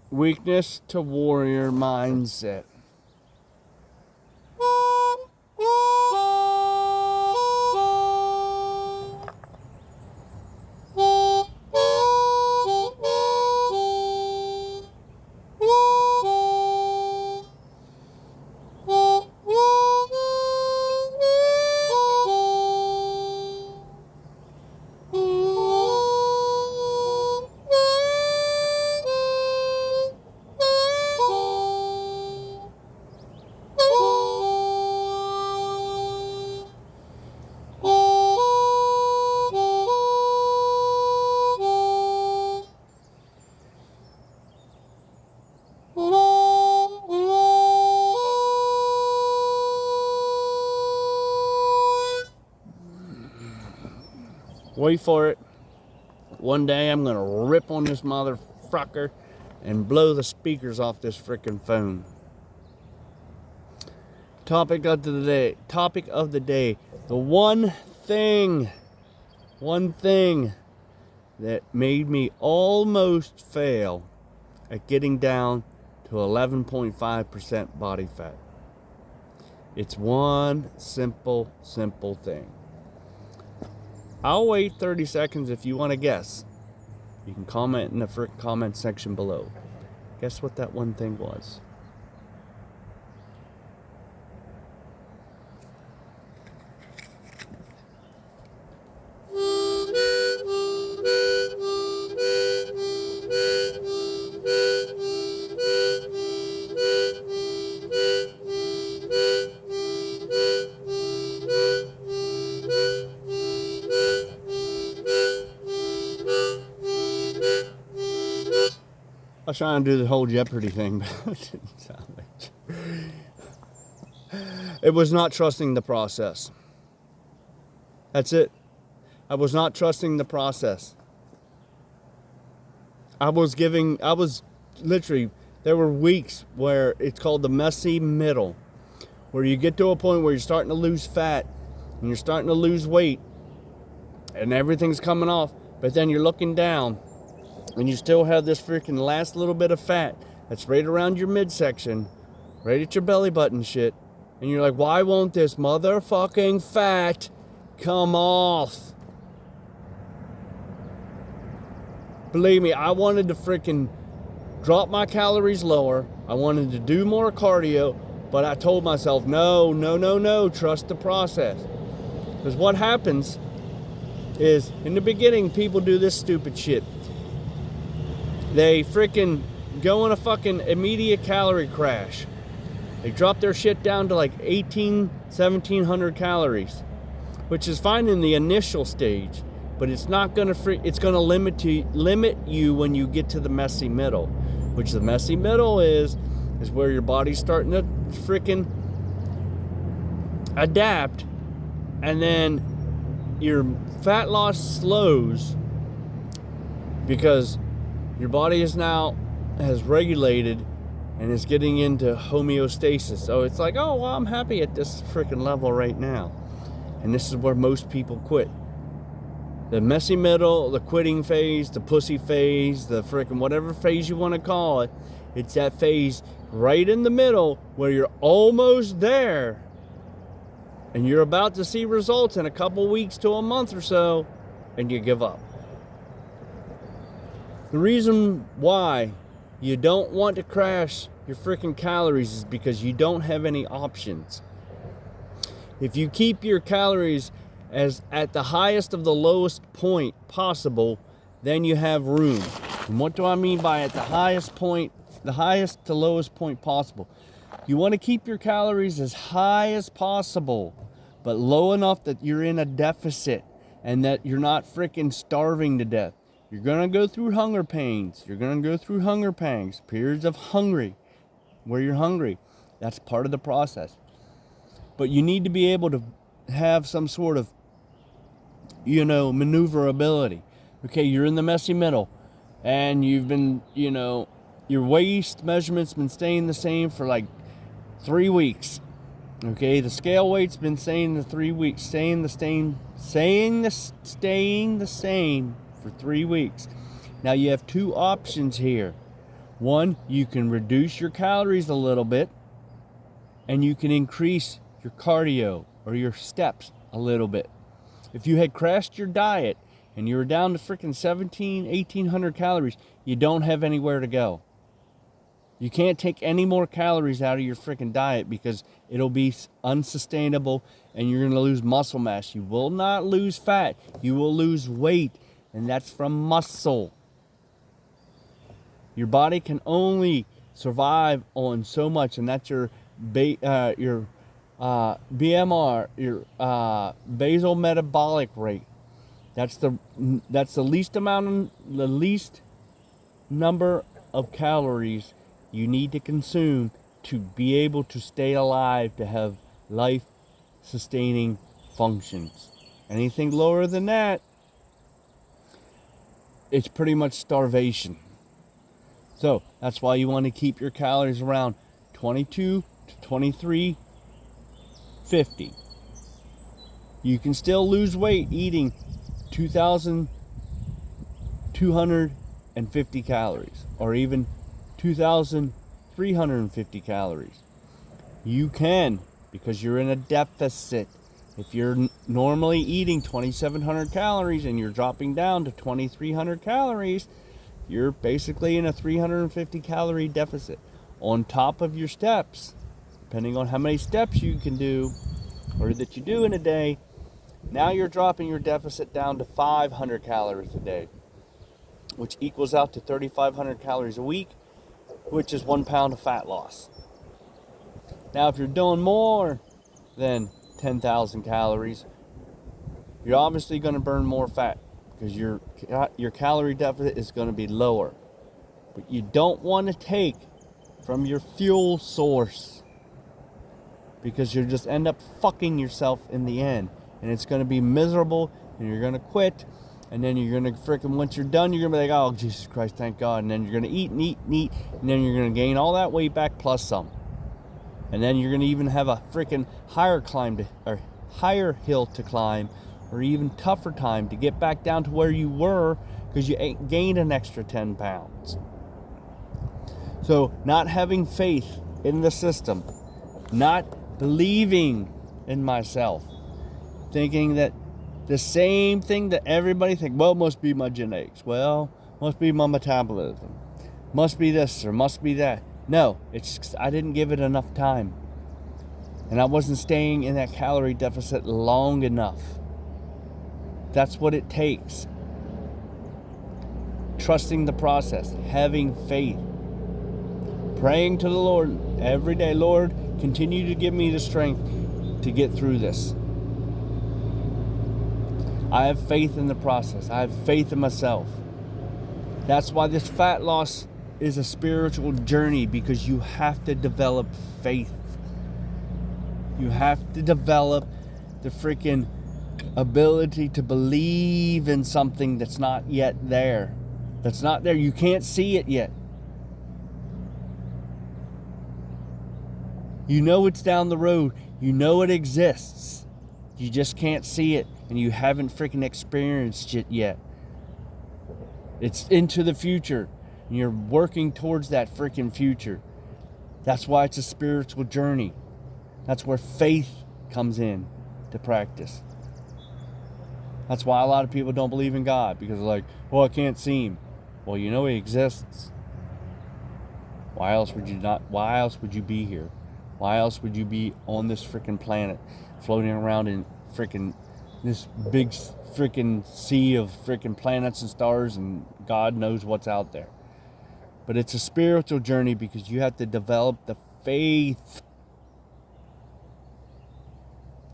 Weakness to warrior mindset. Wait for it. One day I'm gonna rip on this motherfucker and blow the speakers off this freaking phone. Topic of the day. The one thing that made me almost fail at getting down to 11.5% body fat. It's one simple thing. I'll wait 30 seconds if you want to guess. You can comment in the frickin' comment section below. Guess what that one thing was? I was trying to do the whole Jeopardy thing, but it didn't sound like it. Was not trusting the process. That's it. I was not trusting the process. I was literally, there were weeks where it's called the messy middle, where you get to a point where you're starting to lose fat and you're starting to lose weight and everything's coming off, but then you're looking down and you still have this freaking last little bit of fat that's right around your midsection, right at your belly button shit. And you're like, why won't this motherfucking fat come off? Believe me, I wanted to freaking drop my calories lower. I wanted to do more cardio, but I told myself, no, trust the process. Because what happens is, in the beginning, people do this stupid shit. They freaking go on a fucking immediate calorie crash. They drop their shit down to like 1700 calories, which is fine in the initial stage, but it's not gonna it's gonna limit you when you get to the messy middle, which the messy middle is where your body's starting to freaking adapt, and then your fat loss slows because your body has regulated and is getting into homeostasis. So it's like, oh, well, I'm happy at this freaking level right now. And this is where most people quit. The messy middle, the quitting phase, the pussy phase, the freaking whatever phase you want to call it. It's that phase right in the middle where you're almost there and you're about to see results in a couple weeks to a month or so, and you give up. The reason why you don't want to crash your freaking calories is because you don't have any options. If you keep your calories as at the highest of the lowest point possible, then you have room. And what do I mean by at the highest point, the highest to lowest point possible? You want to keep your calories as high as possible, but low enough that you're in a deficit and that you're not freaking starving to death. You're going to go through hunger pains. You're going to go through hunger pangs, periods of hungry, where you're hungry. That's part of the process. But you need to be able to have some sort of, maneuverability. Okay, you're in the messy middle, and you've been, your waist measurement's been staying the same for like 3 weeks. Okay, the scale weight's been staying the 3 weeks, staying the same for 3 weeks. Now you have two options here. One, you can reduce your calories a little bit, and you can increase your cardio or your steps a little bit. If you had crashed your diet and you were down to freaking 1,800 calories, you don't have anywhere to go. You can't take any more calories out of your freaking diet because it'll be unsustainable and you're going to lose muscle mass. You will not lose fat. You will lose weight, and that's from muscle. Your body can only survive on so much, and that's your BMR, your basal metabolic rate. That's the least number of calories you need to consume to be able to stay alive, to have life-sustaining functions. Anything lower than that, it's pretty much starvation. So that's why you want to keep your calories around 22 to 2350. You can still lose weight eating 2,250 calories or even 2,350 calories. You can, because you're in a deficit. If you're normally eating 2,700 calories and you're dropping down to 2,300 calories, you're basically in a 350 calorie deficit. On top of your steps, depending on how many steps you can do or that you do in a day, now you're dropping your deficit down to 500 calories a day, which equals out to 3,500 calories a week, which is 1 pound of fat loss. Now, if you're doing more than 10,000 calories, you're obviously going to burn more fat because your calorie deficit is going to be lower. But you don't want to take from your fuel source because you'll just end up fucking yourself in the end. And it's going to be miserable, and you're going to quit. And then you're going to freaking, once you're done, you're going to be like, oh, Jesus Christ, thank God. And then you're going to eat and eat and eat. And then you're going to gain all that weight back plus some. And then you're going to even have a freaking higher hill to climb, or even tougher time to get back down to where you were because you gained an extra 10 pounds. So not having faith in the system, not believing in myself, thinking that the same thing that everybody thinks, well, it must be my genetics. Well, must be my metabolism. Must be this or must be that. No, it's I didn't give it enough time. And I wasn't staying in that calorie deficit long enough. That's what it takes. Trusting the process, having faith, praying to the Lord every day. Lord, continue to give me the strength to get through this. I have faith in the process. I have faith in myself. That's why this fat loss is a spiritual journey, because you have to develop faith. You have to develop the freaking ability to believe in something that's not yet there. That's not there. You can't see it yet. You know it's down the road. You know it exists. You just can't see it, and you haven't freaking experienced it yet. It's into the future, and you're working towards that freaking future. That's why it's a spiritual journey. That's where faith comes in to practice. That's why a lot of people don't believe in God, because they're like, well, I can't see him. Well, you know he exists. Why else would you be here? Why else would you be on this freaking planet, floating around in freaking this big freaking sea of freaking planets and stars, and God knows what's out there? But it's a spiritual journey, because you have to develop the faith.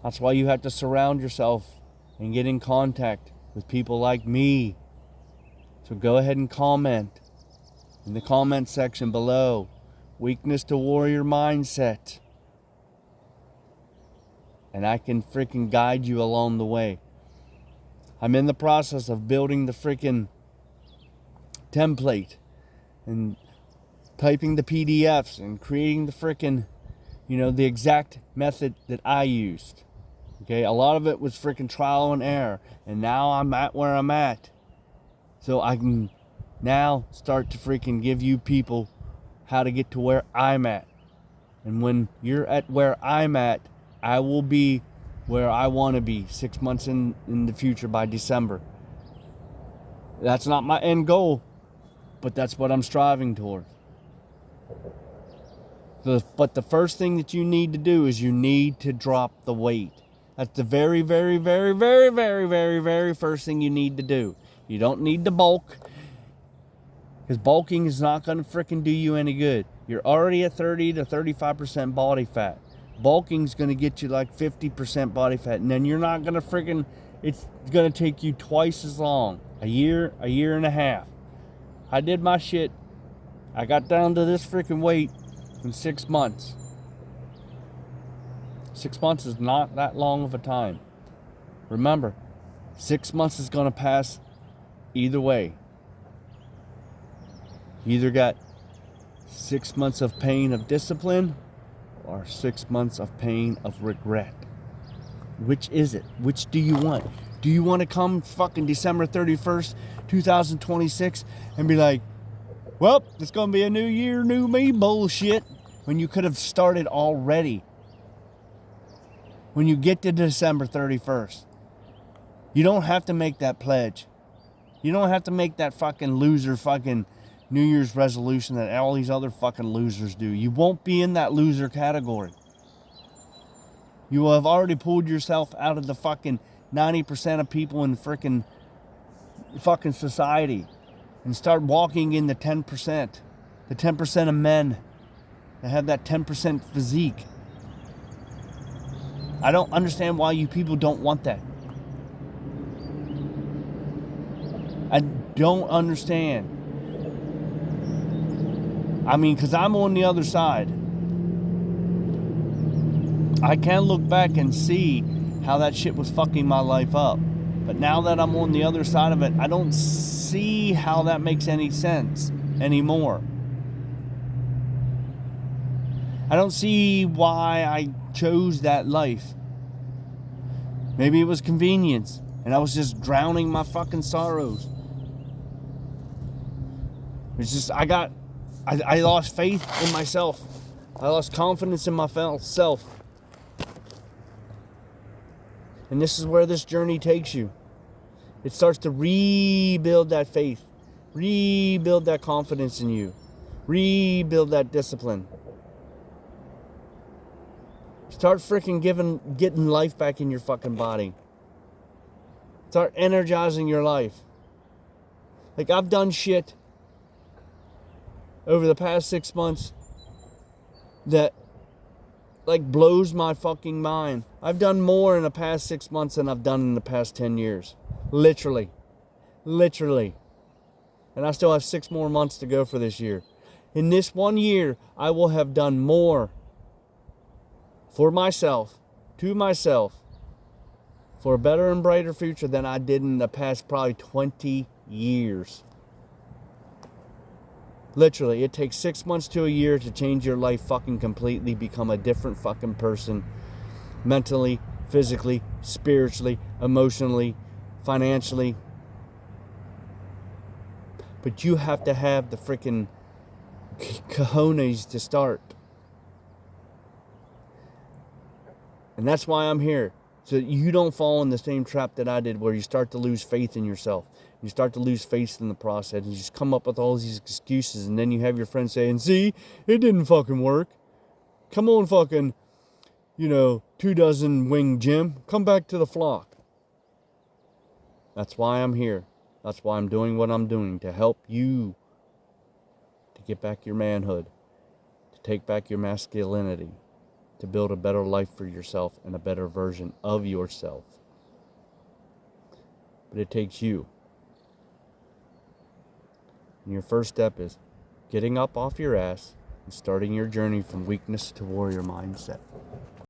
That's why you have to surround yourself and get in contact with people like me. So go ahead and comment in the comment section below. Weakness to warrior mindset. And I can freaking guide you along the way. I'm in the process of building the freaking template and typing the PDFs and creating the freaking, the exact method that I used. Okay, a lot of it was freaking trial and error, and now I'm at where I'm at. So I can now start to freaking give you people how to get to where I'm at. And when you're at where I'm at, I will be where I want to be 6 months in the future by December. That's not my end goal, but that's what I'm striving towards. But the first thing that you need to do is you need to drop the weight. That's the very, very, very, very, very, very, very first thing you need to do. You don't need to bulk, because bulking is not going to freaking do you any good. You're already at 30 to 35% body fat. Bulking is going to get you like 50% body fat, and then you're not going to freaking, it's going to take you twice as long. A year and a half. I did my shit. I got down to this freaking weight in 6 months. 6 months is not that long of a time. Remember, 6 months is going to pass either way. You either got 6 months of pain of discipline or 6 months of pain of regret. Which is it? Which do you want? Do you want to come fucking December 31st, 2026 and be like, well, it's going to be a new year, new me bullshit, when you could have started already? When you get to December 31st, you don't have to make that pledge. You don't have to make that fucking loser fucking New Year's resolution that all these other fucking losers do. You won't be in that loser category. You will have already pulled yourself out of the fucking 90% of people in freaking fucking society and start walking in the 10%. The 10% of men that have that 10% physique. I don't understand why you people don't want that. I don't understand. I mean, because I'm on the other side. I can look back and see how that shit was fucking my life up. But now that I'm on the other side of it, I don't see how that makes any sense anymore. I don't see why I chose that life. Maybe it was convenience, and I was just drowning my fucking sorrows. It's just, I lost faith in myself. I lost confidence in myself. And this is where this journey takes you. It starts to rebuild that faith, rebuild that confidence in you, rebuild that discipline. Start freaking getting life back in your fucking body. Start energizing your life. Like, I've done shit over the past 6 months that like blows my fucking mind. I've done more in the past 6 months than I've done in the past 10 years. Literally. And I still have 6 more months to go for this year. In this 1 year, I will have done more for myself, to myself, for a better and brighter future than I did in the past probably 20 years. Literally, it takes 6 months to a year to change your life fucking completely, become a different fucking person. Mentally, physically, spiritually, emotionally, financially. But you have to have the freaking cojones to start. And that's why I'm here. So you don't fall in the same trap that I did, where you start to lose faith in yourself. You start to lose faith in the process. You just come up with all these excuses, and then you have your friends saying, see, it didn't fucking work. Come on, fucking, 24 wing Jim. Come back to the flock. That's why I'm here. That's why I'm doing what I'm doing, to help you to get back your manhood, to take back your masculinity, to build a better life for yourself and a better version of yourself. But it takes you. And your first step is getting up off your ass and starting your journey from weakness to warrior mindset.